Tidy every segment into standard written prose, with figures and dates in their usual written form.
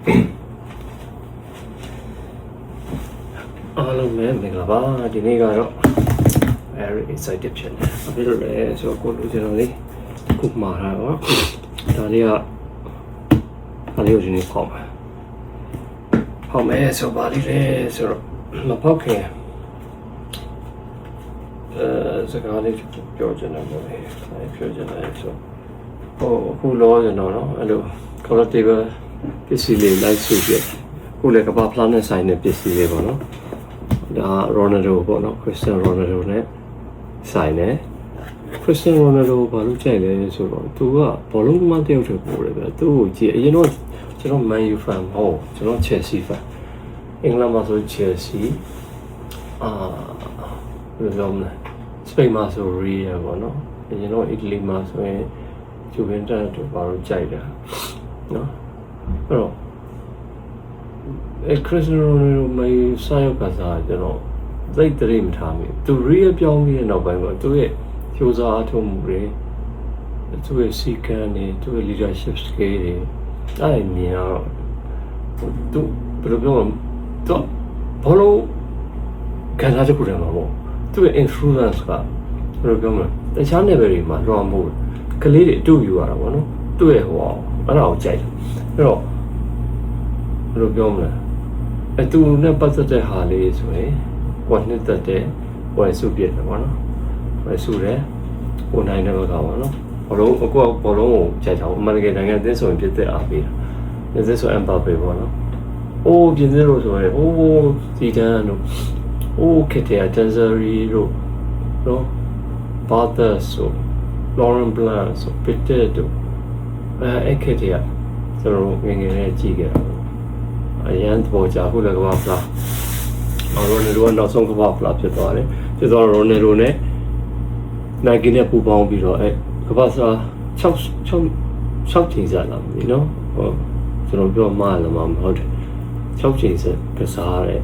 အားလုံးပဲမင်္ဂလာပါဒီနေ့ကတော့ very excited ဖြစ်နေဘာဖြစ်လို့လဲဆိုတော့ကိုလူကျွန်တော်လေးခုမှာတာတော့ဒါလေးကိုဒီနေ့ဖောက်မယ်ဆိုပါလိမ့်မယ်ဆိုတော့မဖောက်ခင်စကားလေးပြောချင်တယ်ပေါ့လေပြောချင်တယ်ဆိုအခုလောကျွန်တော်နော်အဲ့လို collectible ပစ္စည်းလေးလိုက်စုပြခုလည်းကမ္ဘာဖလားနဲ့ဆိုင်တဲ့ပစ္စည်းလေးပေါ့နော်ဒါ Ronaldo ပေါ့နော် Cristiano Ronaldo နဲ့ဆိုင်တယ် Cristiano Ronaldo ဘာလို့ကြိုက်လဲဆိုတော့သူကဘောလုံးသမားတယောက်တည်းပို့တယ်ဗျသူ့ကိုကြည့်အရင်တော့ကျွန်တော် Man U fan မဟုတ်ကျွန်တော် Chelsea fan အင်္ဂလန်မှာဆို Chelsea ဘယ်လိုပြောမလဲစပိန်မှာဆို Real ပေါ့နော်အရင်တော့ Italy မှာဆိုရင် Juventus တို့ဘာလို့ကြိုက်တာနော်အဲ့တော့Cristiano Ronaldo မှာစားရောက်ကစားကျွန်တော်သိတဲ့ရိမထားမိသူ Real ပြောင်းပြီးတဲ့နောက်ပိုင်းမှာသူရဲ့ကြိုးစားအထောက်မှုတွေသူရဲ့စီကံတွေသူရဲ့ leadership skill တွေအဲ့မြင်တော့သူဘယ်လိုပြောမလဲသူဘောလုံးခံစားချက်ကိုတည်းမှာပေါ့သူရဲ့ influence ကဘယ်လိုပြောမလဲတခြား level တွေမှာလွှမ်းမိုးကလေးတွေအတူယူရတာပေါ့နော်သူ့ရဲ့ဟိုအဲ့ဒါကိုကြိုက်တယ်အဲ့တော့ဘယ်လိုပြောမလဲအတူနဲ့ပတ်သက်တဲ့ဟာလေးဆိုရင်ဟိုနှစ်သက်တဲ့ဟိုစုပြည့်တယ်ပေါ့နော်ဟိုစုတယ်ဟိုနိုင်တဲ့ဘက်ကပေါ့နော်ဘောလုံးအခုဘောလုံးကိုကြိုက်တာအမေရိကန်နိုင်ငံအသင်းဆိုရင်ပြည့်တဲ့အားပေးတာပြည့်ဆိုအမ်ဘာပေပေါ့နော်အိုးပြည့်တဲ့လို့ဆိုရင်အိုးဒီတန်းတို့အိုးခက်တဲ့တန်ဇာရီတို့နော်ဘာသာဆိုလော်ရန်ဘလန်ဆိုပစ်တဲ့တို့အဲ့ခက်တဲ့ကျွန်တော်ငယ်ငယ်လေးကြည့်ခဲ့တာအရန်ပေါ်ကြခုလည်းကဘာဖလားရိုနယ်ဒိုကနောက်ဆုံးကဘာဖလားဖြစ်သွားတယ်ဖြစ်သွားရိုနယ်ဒိုနဲ့နိုင်ကီနဲ့ပူပေါင်းပြီးတော့ကဘာစား6ချိန်စားလာပြီနော်ဟောကျွန်တော်ပြောမှလည်းမဟုတ်တယ်6ချိန်စားကစားတဲ့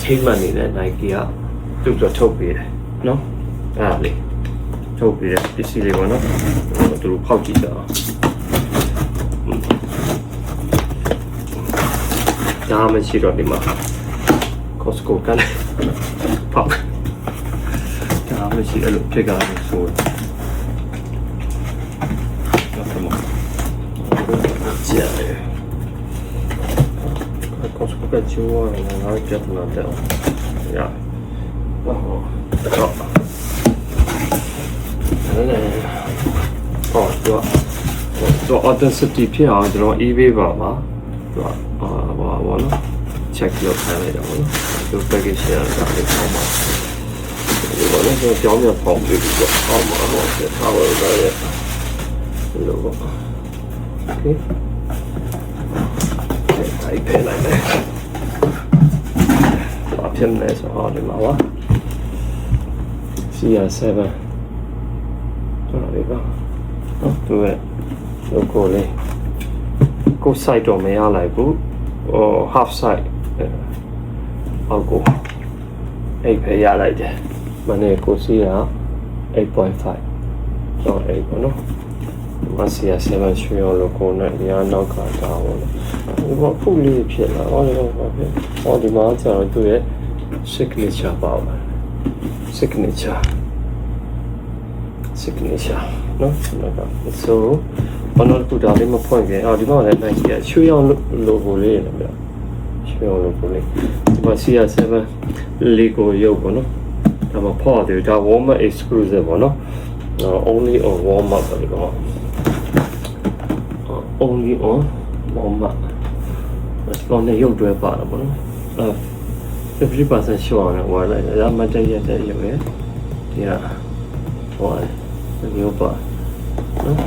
ချိန်မှနေနဲ့နိုင်ကီကသူ့တော့ထုတ်ပေးတယ်နော်အဲ့ဒါလေးထုတ်ပေးတဲ့ပစ္စည်းလေးပေါ့နော်သူတို့ဖောက်ကြည့်ကြအောင်ဒါမှရှိတော့ဒီမှာ Costco ကလည်းဖောက်ဒါမှရှိအဲ့လိုဖြစ်ကြတယ်ဆိုတော့ကျန်တယ် Costco ကကျိုးရတယ်ငါကြက်လာတယ်ရတော့တော့ authenticity ဖြစ်အောင်ကျွန်တော် eBay ပါတော့ဘာလို့ check လုပ်ထားလိုက်တော့နော်ဒီ package ရတာလေးပေါ့မှာဒီဘာလို့ကျွန်တော်ကြောင်းရပေါင်းပြီးတော့အောက်မှာတော့ဆက်ထားရတာလေဒီလိုပေါ့ okay အဲ့ဖယ်လိုက်မယ်အပြင်နဲ့ဆိုတော့ဒီမှာပါ CR7 ကျွန်တော်လေးပါသူရဲ့ logo လေးကို site တော့မရလိုက်ဘူးhalf side အောက်ကိုအဲ့ပဲရလိုက်တယ်မနေ့ကိုစီက 8.5 တော့အဲ့ပေါ့နော်မဆီယာ7ရွှေရော logo နဲ့ဒီအနောက်ကတာပေါ့နော်ဒီကဖုတ်လေးဖြစ်လာဟောဒီမှာကျတော့သူရဲ့ signature ပါပါ signature နော်ဆိုဘာလို့တူတာလေးမဖွင့်ခဲ့ဒီမှာလည်းနိုင်ကြီးရွှေရော logo လေးနဲ့ဗျရွှေရော logo လေးဒီမှာ CR7 Lego ရုပ်ပေါ့နော်ဒါမှဖောက်တယ်ဒါ Walmart exclusive ပေါ့နော် only on Walmart ပေါ့ဒီကောင် only on Walmart ဘာလို့ရုပ်တွဲပါတော့ပေါ့နော်50% ရှော့အောင်ဝယ်လိုက်ဒါမှတည့်ရတဲ့ရုပ်ရဲ့ဒီကဟောမျိုးပါနော်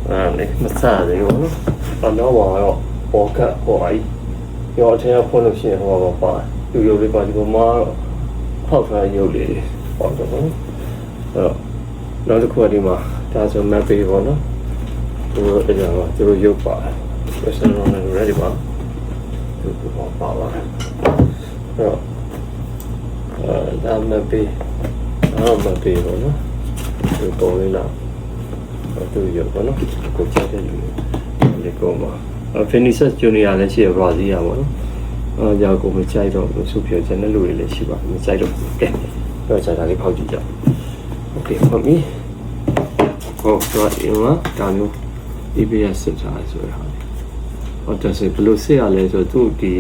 အဲ့လေမစားသေးဘူးနော်ဘာတော့ရောပေါ်ကဟိုအိရောအထက်ဖွင့်လို့ရှိရင်ဟိုပါသူရုပ်လေးပါဒီပေါ်မှာဖောက်ထားရုပ်လေးပေါ့တော့အဲ့တော့နောက်တစ်ခုကဒီမှာဒါဆို map ပေးပေါ့နော်သူတို့အဲ့ဒါကသူတို့ရုပ်ပါဆက်စံတော့လည်း ready ပါသူတို့ပါပါအဲ့တော့ဒါ map ပေးmap ပေးပေါ့နော်ဒီပေါ်လေးလားသူရုပ်ပေါ့နော်ကိုချတဲ့လူလေးကိုမှာ Vinicius Junior လည်းရှိရပါသေးရပါတော့။ကြောက်ကိုမကြိုက်တော့သူပြောချင်တဲ့လူတွေလည်းရှိပါမကြိုက်တော့ကဲတော့ကြာတာလေးဖောက်ကြည့်ကြ။ Okay ဟုတ်ပြီ။ဟောတော့ဒီမှာဒါမျိုး EBS စစ်ထားဆိုရဟာ။ဟောတက်စေဘလို့စစ်ရလဲဆိုတော့သူဒီ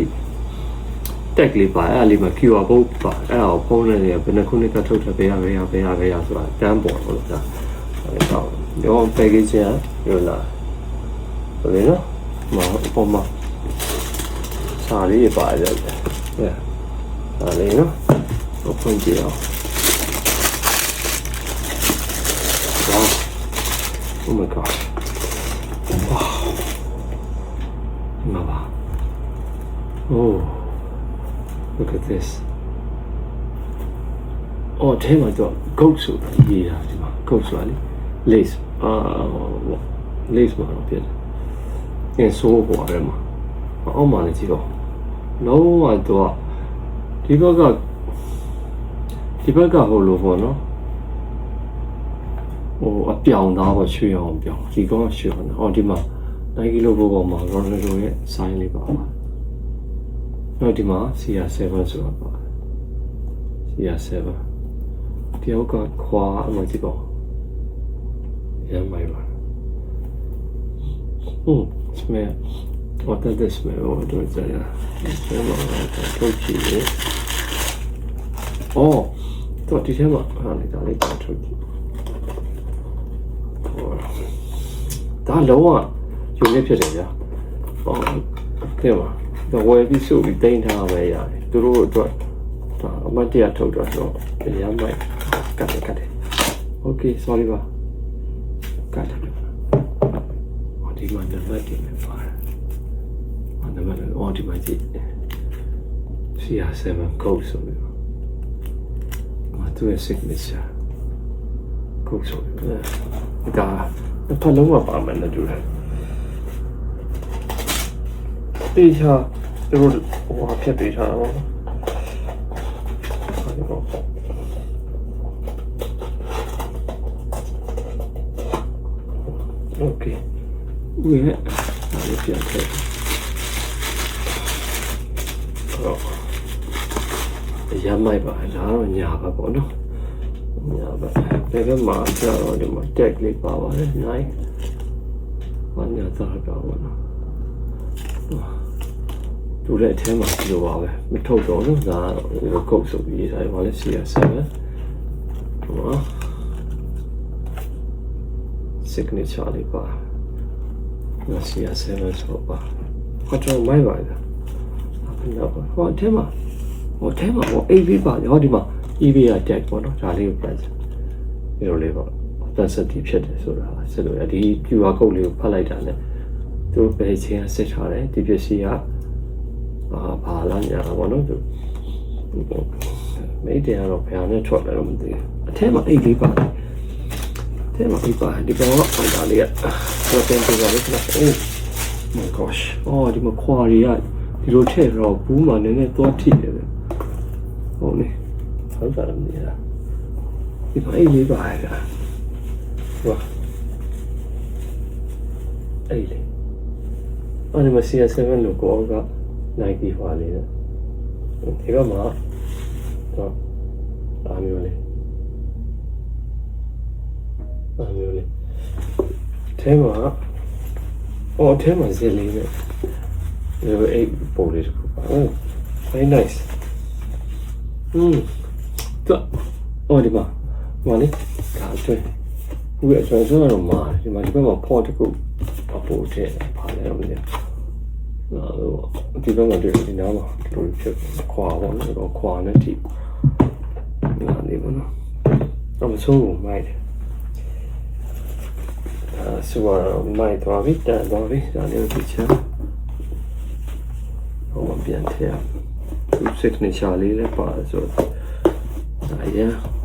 tag လေးပါအဲ့လေးမှာ QR code ပါအဲ့ဒါကိုဖုန်းနဲ့ဘယ်နှခုနှစ်ကထုတ်ထားပေးရဆိုတာတန်းပေါ်လို့ဒါအဲ့တော့ရော package ရလာဘယ်လိုမပေါ်မှာစာလေးပါတယ်ဒါလေးနော် ဖွင့်ကြည့်အောင် Wow Oh my god Wow မှာပါ Oh Look at this အော်ထဲမှာတော့ goat ဆိုတာရေးတာဒီမှာ goat ဆိုတာလေ lace lace မှာတော့ပြတယ်အင်းဆိုးပေါ်တယ်မှာအောက်မှာလည်းကြည့်တော့လုံးဝတော့ဒီဘက်ကဟိုလိုပေါ့နော်ဟိုအပြောင်သားပေါ့ရွှေအောင်ပြောင်ဒီကောင်ရွှေအောင်အော်ဒီမှာNike logo ပေါ်မှာ Ronaldo ရဲ့ sign လေးပါပါနောက်ဒီမှာ CR7 ဆိုတာပါ CR7 တယောက်ကခွာအမှကြည့်ပေါ့ရမ်းမိုက်ပါsmell what does this smell what do it say smellထုတ်ကြည့်လေအော်တော့ဒီထဲမှာဟာနေတာလေးထုတ်ကြည့်ဒါလုံးဝယူနေဖြစ်တယ်ဗျာဟုတ်ကဲ့ပါတော့ဝယ်ပြီးစုပြီးတင်ထားပဲရတယ်သူတို့အတွက်ဒါအမတ်တရထုတ်တော့ရမ်းမိုက်ကတ်တယ် Okay sorry ပါကတ်တယ်ဒီမှာနံပါတ်တင်နေပါတယ်နံပါတ်အော်ဒီမှာကြည့် CR7 code ဆိုပြီးတော့သူရဲ့ signature code ဆိုပြီးဒါဖတ်လုံးမပါမယ်နဲ့တူတယ်တေချာသူတို့ဟိုဖြတ်ပေးထားတာပေါ့โอเคဦးရဲ့ဒါလေးပြန်ထည့်ရမ်းမိုက်ပါလားတော့ညာပါပေါ့နော်ညာပါဘယ်ကမှကျတော့ဒီမှာ tag လေးပါပါတယ်နိုင်ဘာညာသားတော့ဘောနော်သူလည်းအထဲမှာဒီလိုပါပဲမထုတ်တော့လို့ဒါတော့ကုတ်ဆိုပြီးရေးထားတယ်ဘာလဲ CR7 ဟော signature လေးပါCR7 ဆိုပါဘာကြောင့်မိုက်ပါလဲဟောအထဲမှာAV ပါဟောဒီမှာ EV ရ tag ပေါ့နော်ဒါလေးကိုပြန်ဒီလိုလေးပေါ့သက်ဆက်တီဖြစ်တယ်ဆိုတာဆက်လို့ရဒီ QR code လေးကိုဖတ်လိုက်တာနဲ့သူဘယ်ချင်းဆက်ထားတယ်ဒီပစ္စည်းကဘာလာညာပေါ့နော်သူမိတယ်ကတော့ဘယ်နဲ့ထွက်လဲတော့မသိဘူးအထဲမှာ AV ပါတယ်အထဲမှာ AV ပါဒီကောင်ကဒါလေးကတော့တင်ပြပါလိမ့်မယ် Oh my gosh အော်ဒီမှာခွာရီကဒီလိုထည့်တော့ဘူးမှနည်းနည်းသွားထိတယ်ပဲဟုတ်လေဟုတ်တာမသိလားဒီမှာအေးလေးပါရတာဝါအေးလေးအဲ့ဒီမှာ CR7 လို့ကောက Nike ပါလေဒီကမှာတော့အားမျိုးလေးထဲမှာထဲမှာဇက်လေးနဲ့ဒီအိတ်ပုံလေးတစ်ခုပါ Oh very nice တော့ဒီမှာလေဒါအတွင်းဦးရဲ့ကျွန်တော်တော့မှာဒီမှာဒီဘက်မှာ port တစ်ခုအပေါ်ထည့်ပါလဲတော့မသိဘူးဒီဘက်မှာဒီနားမှာဒီလိုဖြစ်ခွာပါတော့ခွာနေတိဒါလေးပေါ့နော်တော့မဆိုးဘူးမိုက်တယ်ဆိုတော့မိုက်သွားပြီတန်သွားပြီဒါလေးကိုချမ်းဟောပြန်ထည့်သူ signature လေးလည်းပါတယ်ဆိုတော့ဒါရ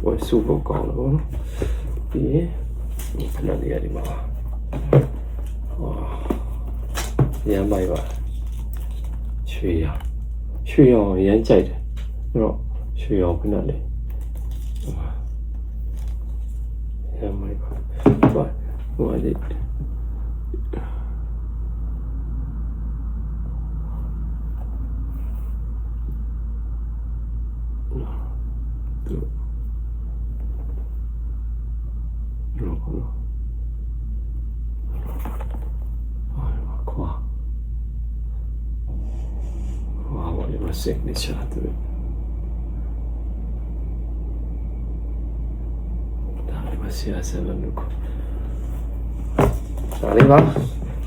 ဝယ်စုဖို့ကောင်းလို့နော်ပြီးရင်ခဏလေးရဒီမှာရမ်းမိုက်ပါရွှေရောင်ရမ်းကြိုက်တယ်အဲ့တော့ရွှေရောင်ခဏလေးရမ်းမိုက်ပါဟိုလေး သူရောနော်ခွာဘာလဲမစိတ်နေချာသူဒါလည်းမစီယာဆန်လို့ခေါ်ဒါလေးပါ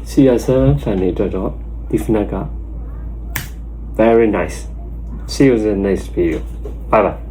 စီယာဆန်ဖန်နေတော့ဒီဖနက very nice see you in the next video bye bye